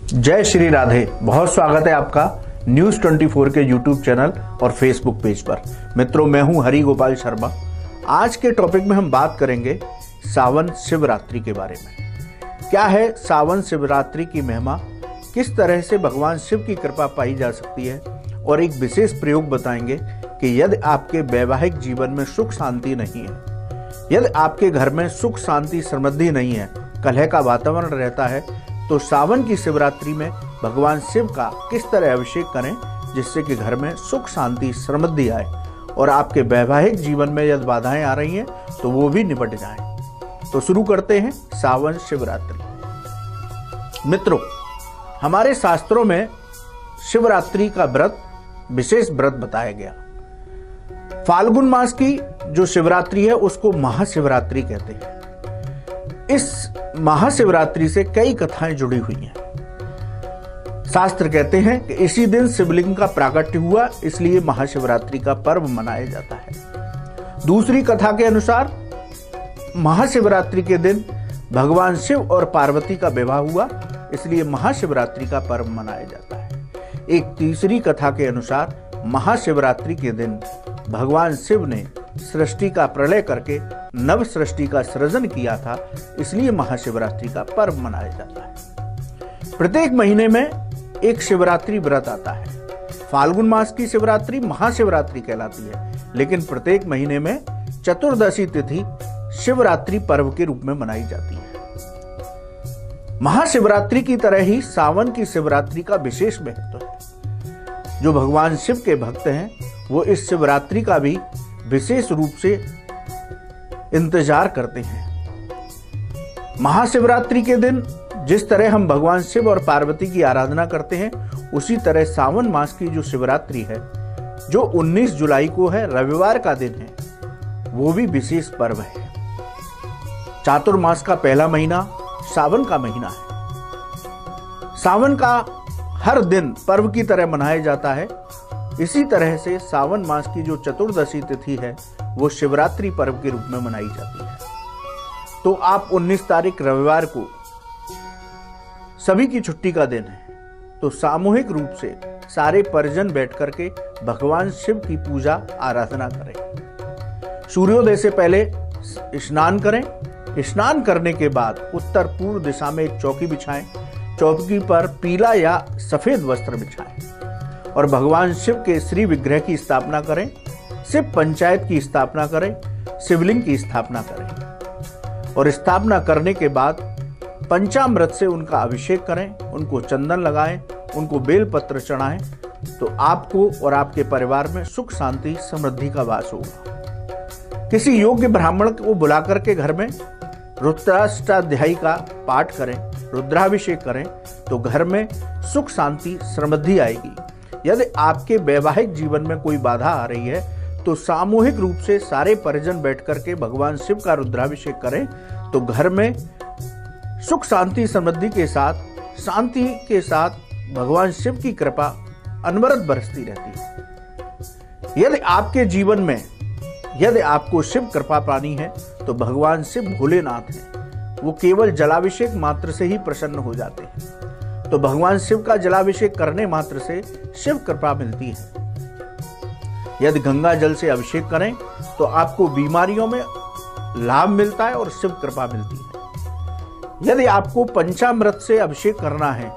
जय श्री राधे। बहुत स्वागत है आपका न्यूज 24 के यूट्यूब चैनल और फेसबुक पेज पर। मित्रों, मैं हूं हरि गोपाल शर्मा। आज के टॉपिक में हम बात करेंगे सावन शिवरात्रि के बारे में। क्या है सावन शिवरात्रि की महिमा, किस तरह से भगवान शिव की कृपा पाई जा सकती है, और एक विशेष प्रयोग बताएंगे कि यदि आपके वैवाहिक जीवन में सुख शांति नहीं है, यदि आपके घर में सुख शांति समृद्धि नहीं है, कलह का वातावरण रहता है, तो सावन की शिवरात्रि में भगवान शिव का किस तरह अभिषेक करें जिससे कि घर में सुख शांति समृद्धि आए और आपके वैवाहिक जीवन में यदि बाधाएं आ रही हैं तो वो भी निपट जाएं। तो शुरू करते हैं सावन शिवरात्रि। मित्रों, हमारे शास्त्रों में शिवरात्रि का व्रत विशेष व्रत बताया गया। फाल्गुन मास की जो शिवरात्रि है उसको महाशिवरात्रि कहते हैं। इस महाशिवरात्रि से कई कथाएं जुड़ी हुई हैं। शास्त्र कहते हैं कि इसी दिन शिवलिंग का प्राकट्य हुआ, इसलिए महाशिवरात्रि का पर्व मनाया जाता है। दूसरी कथा के अनुसार महाशिवरात्रि के दिन भगवान शिव और पार्वती का विवाह हुआ, इसलिए महाशिवरात्रि का पर्व मनाया जाता है। एक तीसरी कथा के अनुसार महाशिवरात्रि के दिन भगवान शिव ने सृष्टि का प्रलय करके नव सृष्टि का सृजन किया था, इसलिए महाशिवरात्रि का पर्व मनाया जाता है। प्रत्येक महीने में एक शिवरात्रि व्रत आता है। फाल्गुन मास की शिवरात्रि महाशिवरात्रि कहलाती है, लेकिन प्रत्येक महीने में चतुर्दशी तिथि शिवरात्रि पर्व के रूप में मनाई जाती है। महाशिवरात्रि की तरह ही सावन की शिवरात्रि का विशेष महत्व है। जो भगवान शिव के भक्त हैं वो इस शिवरात्रि का भी विशेष रूप से इंतजार करते हैं। महाशिवरात्रि के दिन जिस तरह हम भगवान शिव और पार्वती की आराधना करते हैं, उसी तरह सावन मास की जो शिवरात्रि है, जो 19 जुलाई को है, रविवार का दिन है, वो भी विशेष पर्व है। चातुर्मास का पहला महीना सावन का महीना है। सावन का हर दिन पर्व की तरह मनाया जाता है। इसी तरह से सावन मास की जो चतुर्दशी तिथि है वो शिवरात्रि पर्व के रूप में मनाई जाती है। तो आप 19 तारीख रविवार को सभी की छुट्टी का दिन है, तो सामूहिक रूप से सारे परिजन बैठ करके भगवान शिव की पूजा आराधना करें। सूर्योदय से पहले स्नान करें। स्नान करने के बाद उत्तर पूर्व दिशा में एक चौकी बिछाएं। चौकी पर पीला या सफेद वस्त्र बिछाएं और भगवान शिव के श्री विग्रह की स्थापना करें। शिव पंचायत की स्थापना करें। शिवलिंग की स्थापना करें और स्थापना करने के बाद पंचामृत से उनका अभिषेक करें, उनको चंदन लगाएं, उनको बेलपत्र चढ़ाएं, तो आपको और आपके परिवार में सुख शांति समृद्धि का वास होगा। किसी योग्य ब्राह्मण को बुला करके घर में रुद्राष्टाध्यायी का पाठ करें, रुद्राभिषेक करें, तो घर में सुख शांति समृद्धि आएगी। यदि आपके वैवाहिक जीवन में कोई बाधा आ रही है तो सामूहिक रूप से सारे परिजन बैठ करके भगवान शिव का रुद्राभिषेक करें, तो घर में सुख शांति समृद्धि के साथ, शांति के साथ भगवान शिव की कृपा अनवरत बरसती रहती है। यदि आपके जीवन में यदि आपको शिव कृपा पानी है तो भगवान शिव भोलेनाथ हैं। वो केवल जलाभिषेक मात्र से ही प्रसन्न हो जाते हैं। तो भगवान शिव का जलाभिषेक करने मात्र से शिव कृपा मिलती है। यदि गंगा जल से अभिषेक करें तो आपको बीमारियों में लाभ मिलता है और शिव कृपा मिलती है। यदि आपको पंचामृत से अभिषेक करना है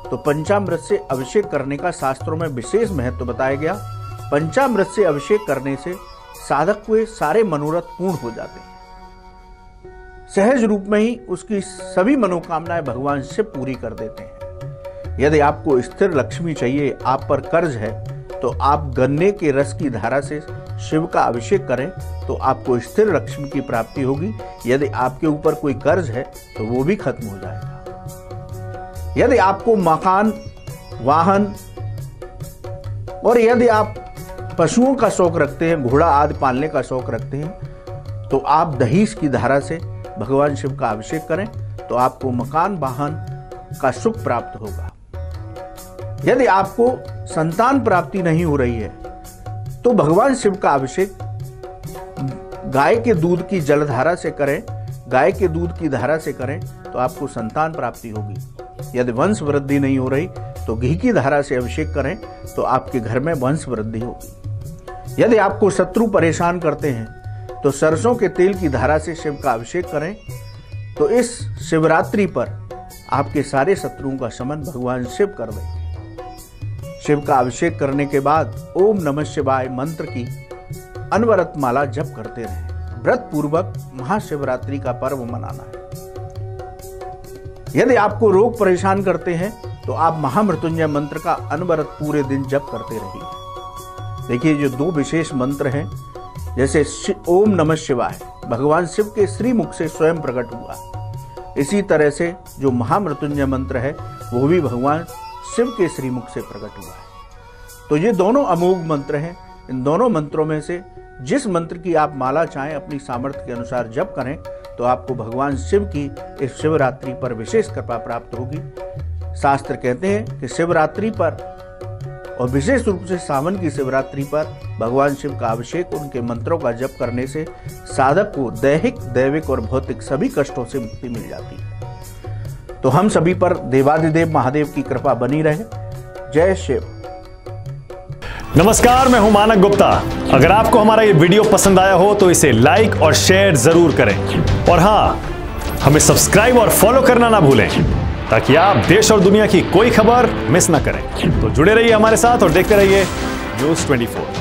तो पंचामृत से अभिषेक करने का शास्त्रों में विशेष महत्व बताया गया। पंचामृत से अभिषेक करने से साधक के सारे मनोरथ पूर्ण हो जाते हैं। सहज रूप में ही उसकी सभी मनोकामनाएं भगवान शिव पूरी कर देते हैं। यदि आपको स्थिर लक्ष्मी चाहिए, आप पर कर्ज है, तो आप गन्ने के रस की धारा से शिव का अभिषेक करें तो आपको स्थिर लक्ष्मी की प्राप्ति होगी। यदि आपके ऊपर कोई कर्ज है तो वो भी खत्म हो जाएगा। यदि आपको मकान, वाहन और यदि आप पशुओं का शौक रखते हैं, घोड़ा आदि पालने का शौक रखते हैं, तो आप दहीस की धारा से भगवान शिव का अभिषेक करें तो आपको मकान, वाहन का सुख प्राप्त होगा। यदि आपको संतान प्राप्ति नहीं हो रही है तो भगवान शिव का अभिषेक गाय के दूध की जलधारा से करें, गाय के दूध की धारा से करें तो आपको संतान प्राप्ति होगी। यदि वंश वृद्धि नहीं हो रही तो घी की धारा से अभिषेक करें तो आपके घर में वंश वृद्धि होगी। यदि आपको शत्रु परेशान करते हैं तो सरसों के तेल की धारा से शिव का अभिषेक करें तो इस शिवरात्रि पर आपके सारे शत्रुओं का शमन भगवान शिव कर देंगे। शिव का अभिषेक करने के बाद ओम नमः शिवाय मंत्र की अनवरत माला जप करते रहें। व्रत पूर्वक महाशिवरात्रि का पर्व मनाना है। यदि आपको रोग परेशान करते हैं तो आप महामृत्युंजय मंत्र का अनवरत पूरे दिन जप करते रहिए। देखिए, जो दो विशेष मंत्र हैं, जैसे ओम नमः शिवाय भगवान शिव के श्रीमुख से स्वयं प्रकट हुआ, इसी तरह से जो महामृत्युंजय मंत्र है वो भी भगवान शिव के श्रीमुख से प्रकट हुआ है। तो ये दोनों अमोघ मंत्र हैं। इन दोनों मंत्रों में से जिस मंत्र की आप माला चाहें अपनी सामर्थ्य के अनुसार जप करें तो आपको भगवान शिव की इस शिवरात्रि पर विशेष कृपा प्राप्त होगी। शास्त्र कहते हैं कि शिवरात्रि पर और विशेष रूप से सावन की शिवरात्रि पर भगवान शिव का अभिषेक, उनके मंत्रों का जप करने से साधक को दैहिक, दैविक और भौतिक सभी कष्टों से मुक्ति मिल जाती है। तो हम सभी पर देवादिदेव महादेव की कृपा बनी रहे। जय शिव। नमस्कार, मैं हूं मानक गुप्ता। अगर आपको हमारा ये वीडियो पसंद आया हो तो इसे लाइक और शेयर जरूर करें और हाँ, हमें सब्सक्राइब और फॉलो करना ना भूलें ताकि आप देश और दुनिया की कोई खबर मिस ना करें। तो जुड़े रहिए हमारे साथ और देखते रहिए न्यूज़ 24।